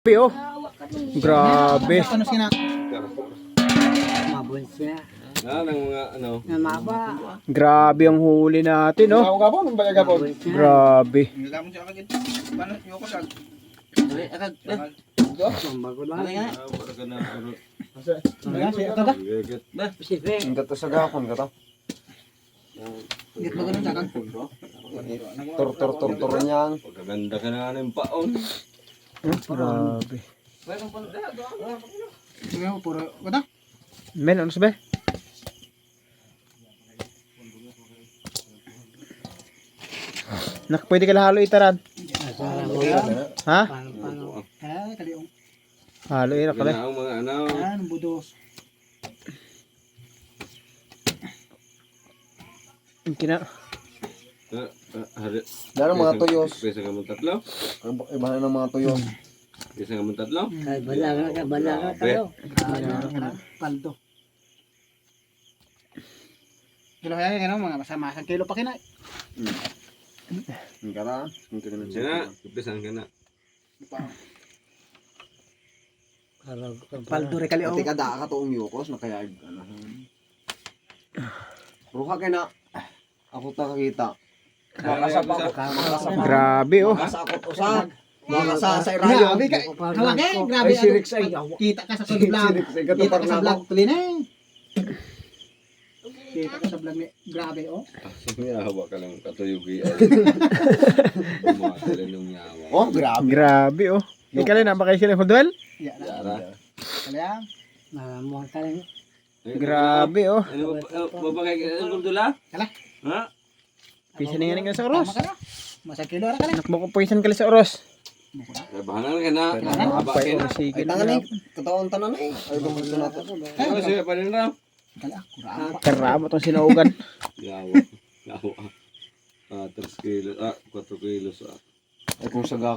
Oh. Grabe. Ano sina? Mabon siya. Ng mga ano. Namaba. Grabe ang huli natin, oh. Gabon, ang baya gabon. Mabon siya. Grabe. Nilamon siya kagid. Paano yo ko sag? Ay, agad. Mambago lang. Para ka na ano. Ano siya tada? Gigit. Ba, Pacific. Ang gato sa gakon gato. Git mo ganun sag. Tur niyan. Pagkaganda ka na ng paon. Grabe. Ngayon puro kada. Men, ano sabi? Nak, pwede ka lahalo itarad. Ha? Paano? Ay kaliong. Halo ina kala. Ang mga ano. Yan budos. Kina. Hari. Dara mga tuyos. Pesa ka mong tatlo. Iba na ng mga tuyos. Pesa ka mong tatlo. Kay balaga kayo. Paldo. Kilo kaya nga mga masama sa kilo pa kinay. Ang kara. Ang kira Sina. Pesa ka na. Paldo re kaliong. Pati kada ka to umyukos na kaya ano. Ruha kay na. Ako ta kakita. Makasa pa ako. Makasa pa. Grabe, oh. Makasa ako usag. Makasa sa irayo. Grabe kay. Kalaki, grabe. Ay sirik sa Kita ka sa sulod vlog. Sirik Kita ka sa vlog tulinay. Kita ka sa vlog ni grabe oh. Yawa ka lang katuyugi ay. Bumatala nung yawa. Oh, grabe. Grabe, oh. Ikaw na ba kayo sila Duel? Ya na. Yara. Kaliang. Mamuha ka lang. Grabe, oh. Ano ba kay Gundula? Kala. Ha? Pisa na yan sa oros. Tama ka na. Masa kilo ra kali. Nakmo ko poison kali sa oros. Bahangan ka na. Haba Pay, ka na. oh, sige Ay tangan eh. Katawan tanan eh. Ay gusto natin. Ano siya pa rin raw? Kala kurang. Karamo tong sinuugan. Yawa. Yawa. 3 kilos. 4 kilos. Ay kung sa